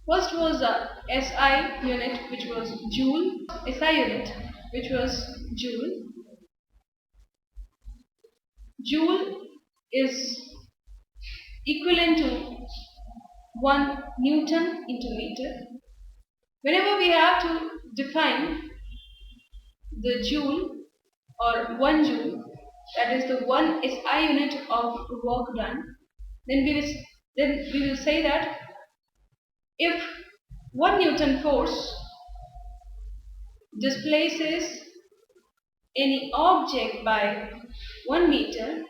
First was the SI unit, which was joule. SI unit, which was joule. Joule is equivalent to 1 Newton into meter. Whenever we have to define the joule or 1 joule, that is the 1 SI unit of work done, then we will say that if 1 Newton force displaces any object by 1 meter,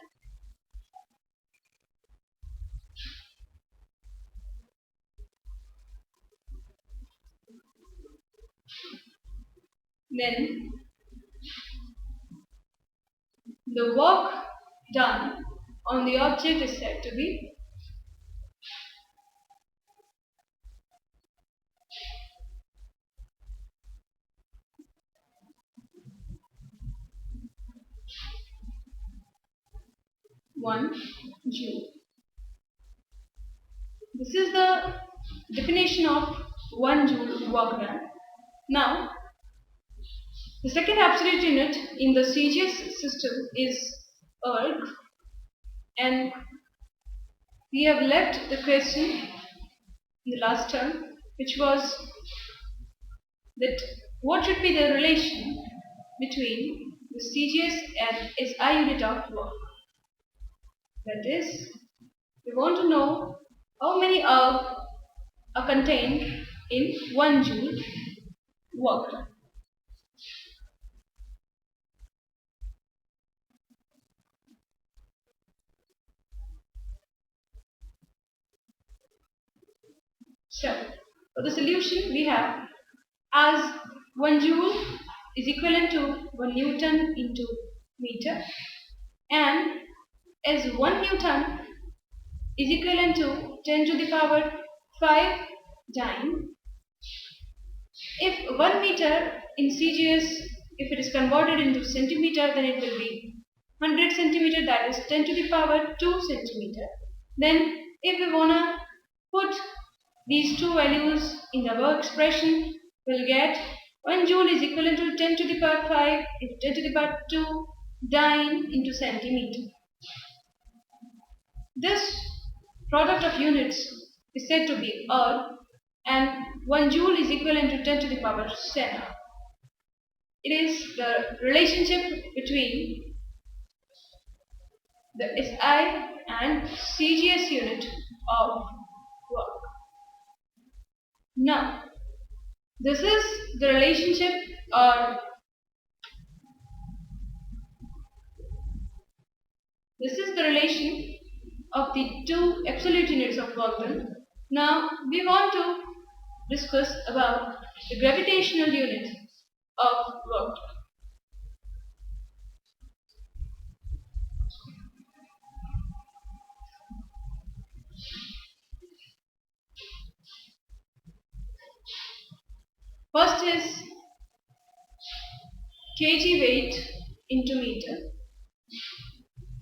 then the work done on the object is said to be one joule. This is the definition of 1 joule work done. Now, the second absolute unit in the CGS system is erg, and we have left the question in the last term, which was that what should be the relation between the CGS and SI unit of work. That is, we want to know how many erg are contained in 1 joule work done. So, for the solution we have, as 1 joule is equivalent to 1 Newton into meter, and as 1 Newton is equivalent to 10 to the power 5 dyne. If 1 meter in CGS, if it is converted into centimeter, then it will be 100 centimeter, that is 10 to the power 2 centimeter. Then if we wanna put these two values in the work expression, we'll get 1 joule is equivalent to 10 to the power 5 into 10 to the power 2 dyne into centimeter. This product of units is said to be erg, and 1 joule is equivalent to 10 to the power 7. It is the relationship between the SI and CGS unit of work. Now, this is the relationship or this is the relation of the two absolute units of work done. Now, we want to discuss about the gravitational unit of work done. First is kg weight into meter,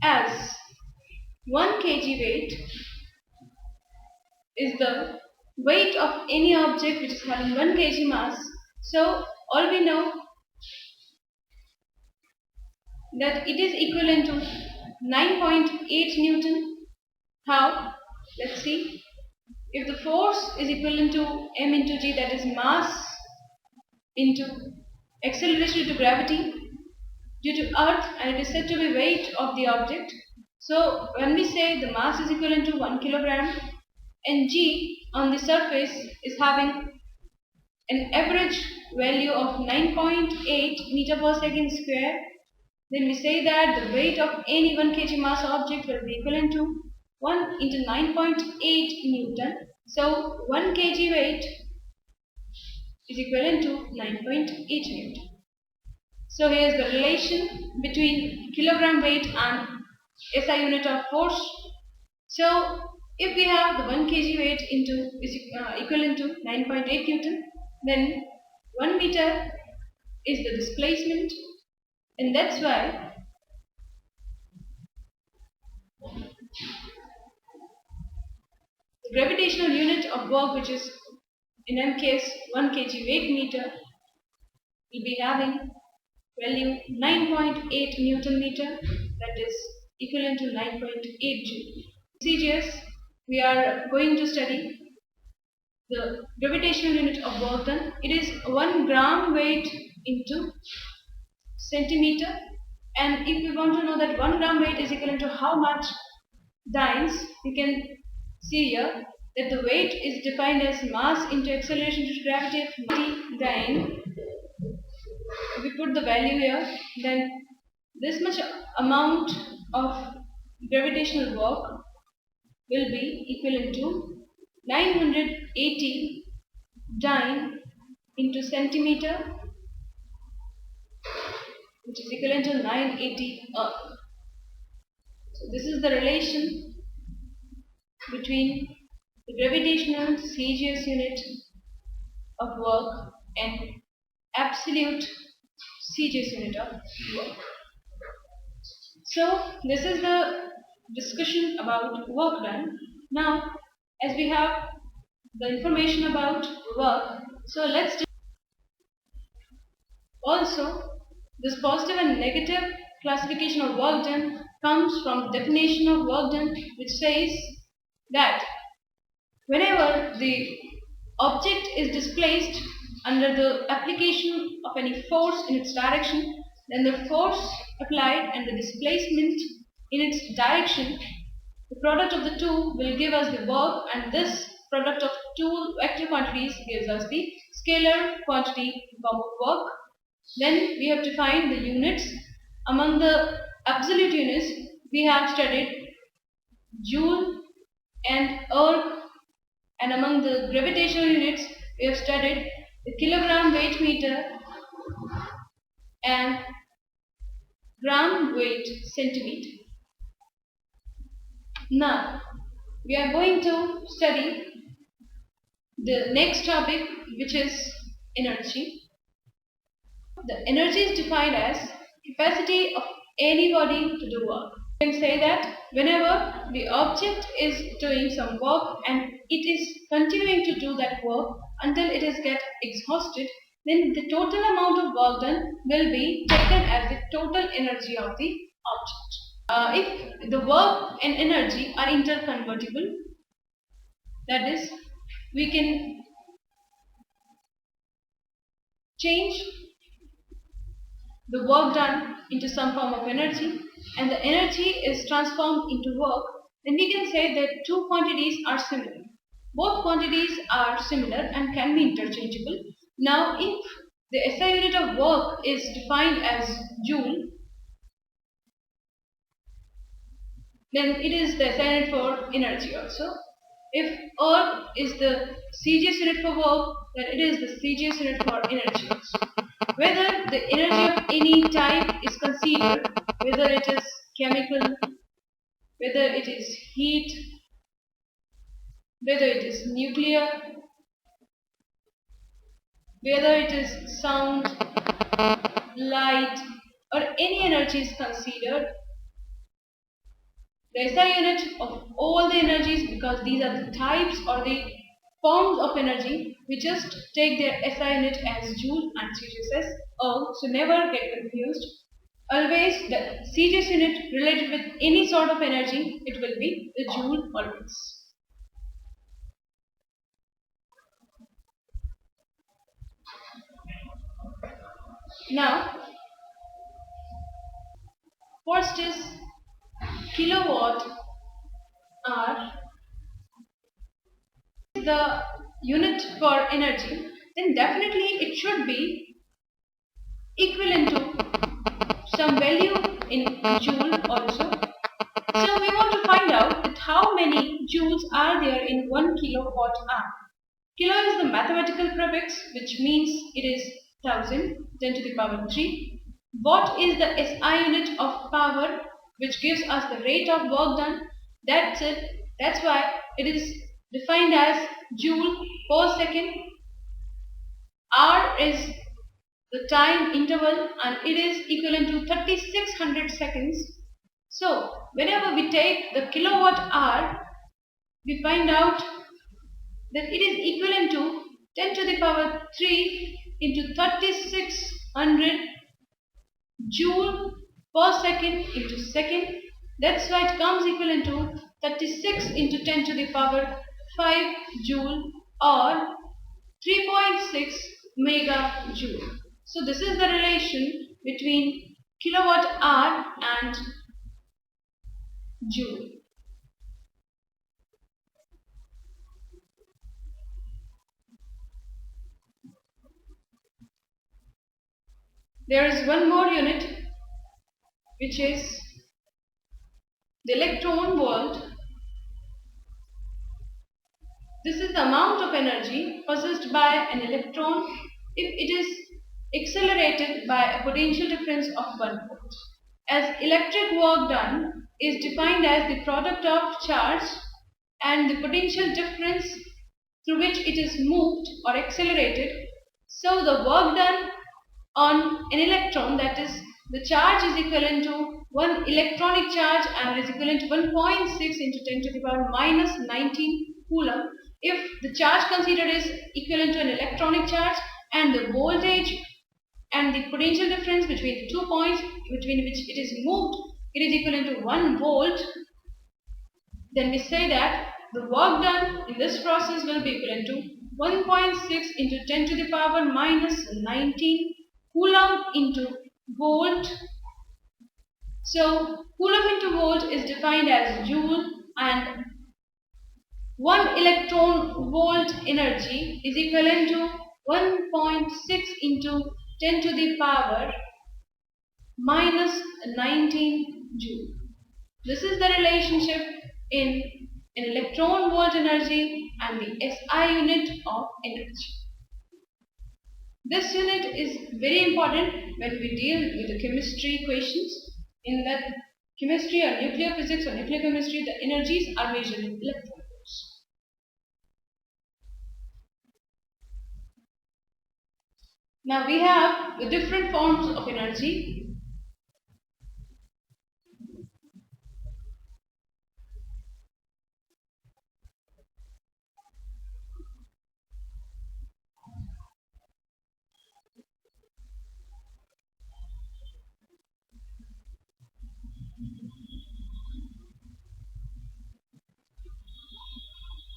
as 1 kg weight is the weight of any object which is having 1 kg mass. So all we know that it is equivalent to 9.8 Newton. How? Let's see. If the force is equivalent to m into g, that is mass into acceleration due to gravity due to earth, and it is said to be weight of the object. So when we say the mass is equivalent to 1 kilogram and g on the surface is having an average value of 9.8 meter per second square, then we say that the weight of any 1 kg mass object will be equivalent to 1 into 9.8 Newton. So 1 kg weight is equivalent to 9.8 Newton. So here is the relation between kilogram weight and SI unit of force. So if we have the 1 kg weight into is equivalent to 9.8 Newton, then 1 meter is the displacement, and that's why the gravitational unit of work which is in M case 1 kg weight meter will be having value 9.8 Newton meter, that is equivalent to 9.8 Joule. CGS, we are going to study the gravitational unit of work done. It is 1 gram weight into centimeter, and if we want to know that 1 gram weight is equivalent to how much dynes, you can see here that the weight is defined as mass into acceleration to gravity of 90 dyne. If we put the value here, then this much amount of gravitational work will be equivalent to 980 dyne into centimeter, which is equivalent to 980 Earth. So this is the relation between the gravitational CGS unit of work and absolute CGS unit of work. So this is the discussion about work done. Now, as we have the information about work, so let's also this positive and negative classification of work done comes from the definition of work done, which says that whenever the object is displaced under the application of any force in its direction, then the force applied and the displacement in its direction, the product of the two will give us the work, and this product of two vector quantities gives us the scalar quantity in form of work. Then we have to find the units. Among the absolute units, we have studied joule and erg, and among the gravitational units, we have studied the kilogram weight meter and gram weight centimeter. Now, we are going to study the next topic, which is energy. The energy is defined as capacity of any body to do work. You can say that whenever the object is doing some work and it is continuing to do that work until it is get exhausted, then the total amount of work done will be taken as the total energy of the object. If the work and energy are interconvertible, that is, we can change the work done into some form of energy, and the energy is transformed into work, then we can say that two quantities are similar. Both quantities are similar and can be interchangeable. Now, if the SI unit of work is defined as joule, then it is the SI unit for energy also. If erg is the CGS unit for work, then it is the CGS unit for energy also. Whether the energy of any type is considered, whether it is chemical, whether it is heat, whether it is nuclear, whether it is sound, light, or any energy is considered, the SI unit of all the energies, because these are the types or the forms of energy, we just take their SI unit as joule and CGS as erg, so never get confused. Always the CGS unit related with any sort of energy, it will be the joule always. Now, first is kilowatt hour. The unit for energy, then definitely it should be equivalent to some value in joule also. So we want to find out that how many joules are there in 1 kilowatt hour. Kilo is the mathematical prefix, which means it is 1000, 10 to the power 3. Watt is the SI unit of power, which gives us the rate of work done. That's it. That's why it is defined as joule per second. R is the time interval, and it is equivalent to 3600 seconds. So whenever we take the kilowatt hour, we find out that it is equivalent to 10 to the power 3 into 3600 joule per second into second. That's why it comes equivalent to 36 into 10 to the power 5 joule or 3.6 megajoule. So this is the relation between kilowatt hour and joule. There is one more unit, which is the electron volt. This is the amount of energy possessed by an electron if it is accelerated by a potential difference of 1 volt. As electric work done is defined as the product of charge and the potential difference through which it is moved or accelerated, so the work done on an electron, that is the charge is equivalent to 1 electronic charge and is equivalent to 1.6 into 10 to the power minus 19 coulomb if the charge considered is equivalent to an electronic charge and the voltage and the potential difference between the 2 points between which it is moved, it is equivalent to 1 volt. Then we say that the work done in this process will be equivalent to 1.6 into 10 to the power minus 19 coulomb into volt. So coulomb into volt is defined as joule, and 1 electron volt energy is equivalent to 1.6 into 10 to the power minus 19 joule. This is the relationship in an electron volt energy and the SI unit of energy. This unit is very important when we deal with the chemistry equations. In that chemistry or nuclear physics or nuclear chemistry, the energies are measured in electron volts. Now we have the different forms of energy.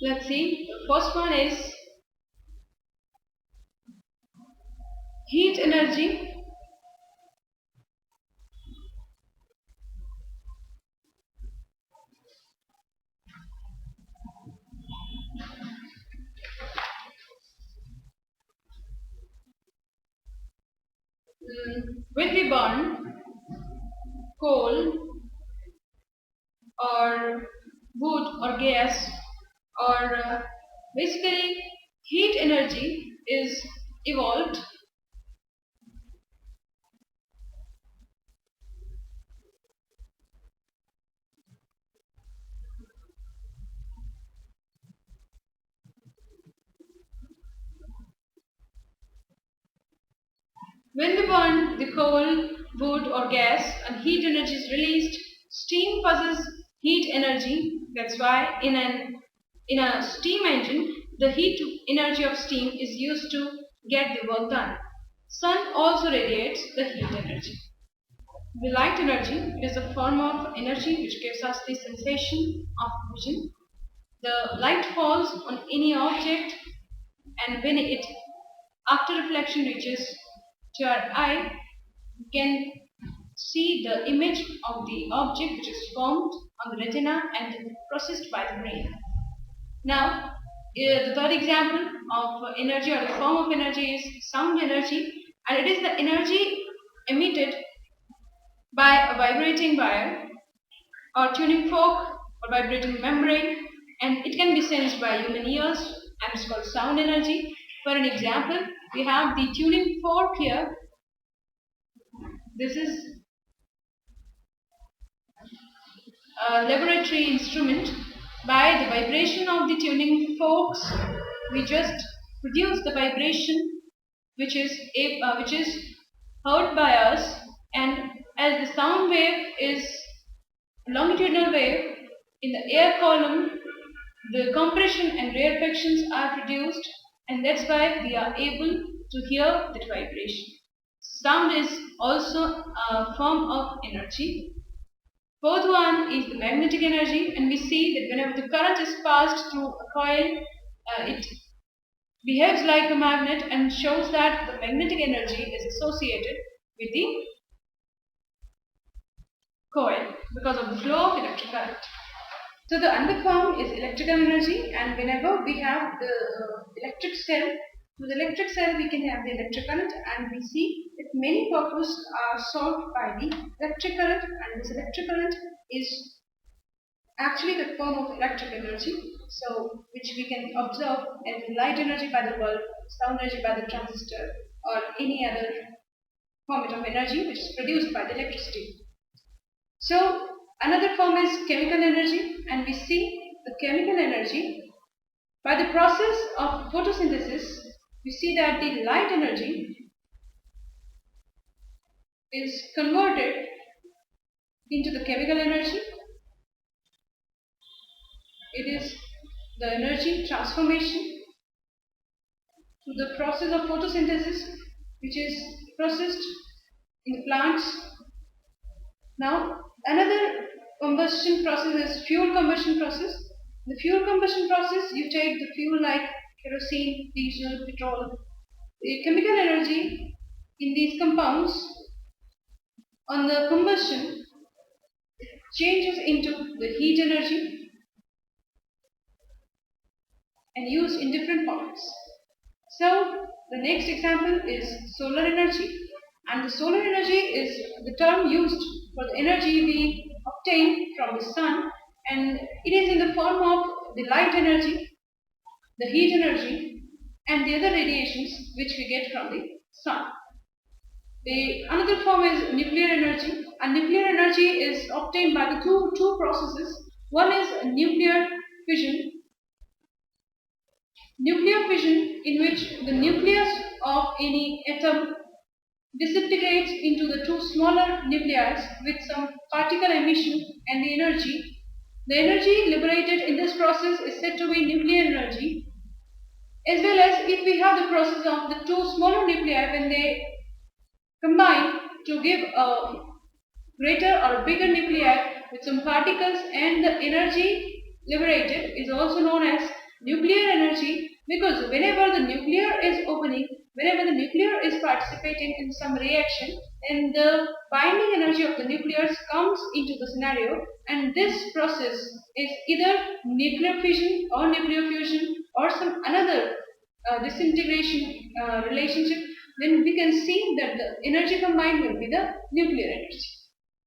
Let's see. The first one is heat energy. When we burn coal or wood or gas or basically heat energy is evolved when we burn the coal, wood or gas and heat energy is released. Steam possesses heat energy. That's why in a steam engine, the heat energy of steam is used to get the work done. Sun also radiates the heat energy. The light energy, it is a form of energy which gives us the sensation of vision. The light falls on any object, and when it, after reflection, reaches to our eye, we can see the image of the object which is formed on the retina and processed by the brain. Now, the third example of energy or the form of energy is sound energy, and it is the energy emitted by a vibrating wire or tuning fork or vibrating membrane, and it can be sensed by human ears, and it's called sound energy. For an example, we have the tuning fork here. This is a laboratory instrument. By the vibration of the tuning forks, we just produce the vibration which is heard by us, and as the sound wave is a longitudinal wave, in the air column the compression and rarefactions are produced, and that's why we are able to hear that vibration. Sound is also a form of energy. Fourth one is the magnetic energy, and we see that whenever the current is passed through a coil, it behaves like a magnet and shows that the magnetic energy is associated with the coil because of the flow of electric current. So the another form is electrical energy, and whenever we have the electric cell, with the electric cell we can have the electric current, and we see that many purposes are solved by the electric current, and this electric current is actually the form of electric energy, so which we can observe as light energy by the bulb, sound energy by the transistor, or any other form of energy which is produced by the electricity. So another form is chemical energy, and we see the chemical energy by the process of photosynthesis. We see that the light energy is converted into the chemical energy. It is the energy transformation through the process of photosynthesis, which is processed in the plants. Now, another combustion process is fuel combustion process. The fuel combustion process, you take the fuel like kerosene, diesel, petrol. The chemical energy in these compounds on the combustion changes into the heat energy and used in different forms. So, the next example is solar energy, and the solar energy is the term used for the energy we obtain from the sun, and it is in the form of the light energy, the heat energy, and the other radiations which we get from the sun. The another form is nuclear energy, and nuclear energy is obtained by the two processes. One is nuclear fission. Nuclear fission, in which the nucleus of any atom disintegrates into the two smaller nuclei with some particle emission, and the energy liberated in this process is said to be nuclear energy. As well as if we have the process of the two smaller nuclei when they combine to give a greater or bigger nuclei with some particles, and the energy liberated is also known as nuclear energy, because whenever the nuclear is opening, whenever the nuclear is participating in some reaction, then the binding energy of the nucleus comes into the scenario, and this process is either nuclear fission or nuclear fusion or some another disintegration relationship. Then we can see that the energy combined will be the nuclear energy.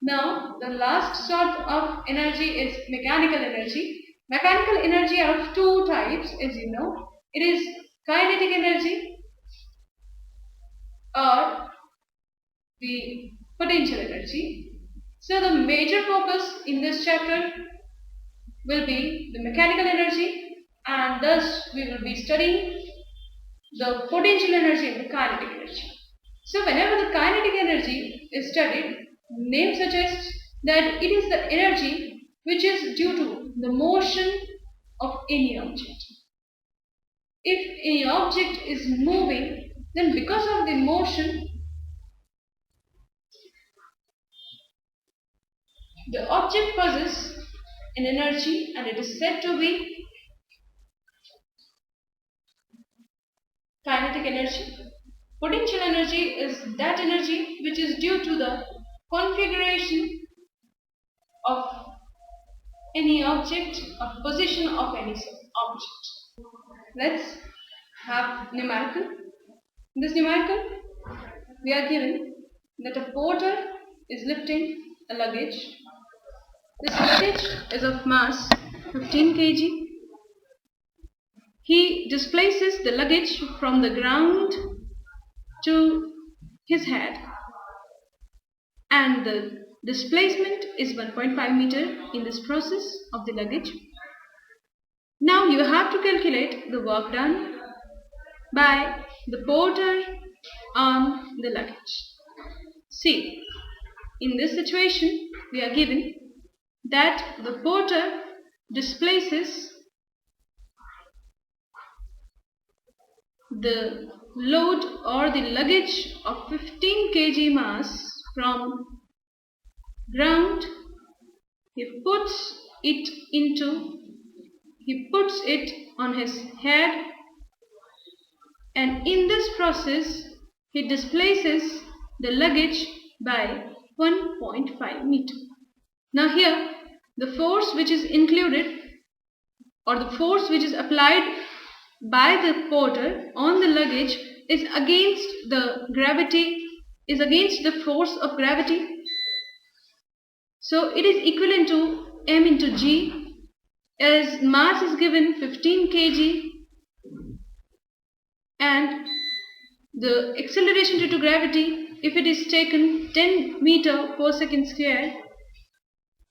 Now, the last sort of energy is mechanical energy. Mechanical energy are of two types, as you know. It is kinetic energy or the potential energy. So, the major focus in this chapter will be the mechanical energy, and thus we will be studying the potential energy and the kinetic energy. So, whenever the kinetic energy is studied, name suggests that it is the energy which is due to the motion of any object. If any object is moving, then because of the motion, the object possesses an energy, and it is said to be kinetic energy. Potential energy is that energy which is due to the configuration of any object or position of any object. Let's have numerical. In this numerical, we are given that a porter is lifting a luggage. This luggage is of mass 15 kg. He displaces the luggage from the ground to his head, and the displacement is 1.5 meter in this process of the luggage. Now you have to calculate the work done by the porter on the luggage. See, in this situation, we are given that the porter displaces the load or the luggage of 15 kg mass from ground, he puts it on his head, and in this process he displaces the luggage by 1.5 meter. Now here the force which is included, or the force which is applied by the porter on the luggage is against the force of gravity. So it is equivalent to m into g, as mass is given 15 kg and the acceleration due to gravity, if it is taken 10 meter per second square,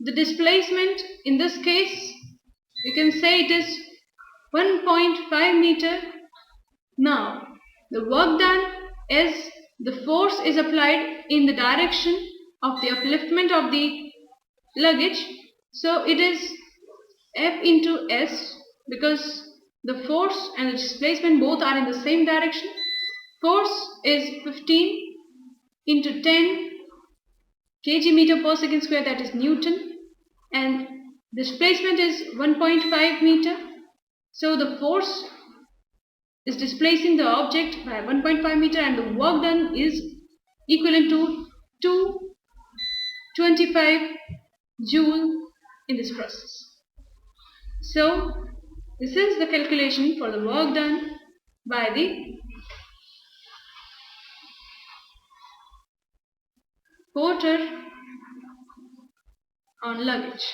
the displacement in this case we can say it is 1.5 meter. Now the work done is the force is applied in the direction of the upliftment of the luggage, so it is F into S, because the force and the displacement both are in the same direction. Force is 15 into 10 kg meter per second square, that is Newton, and displacement is 1.5 meter. So the force is displacing the object by 1.5 meter and the work done is equivalent to 225 joule in this process. So this is the calculation for the work done by the porter on luggage.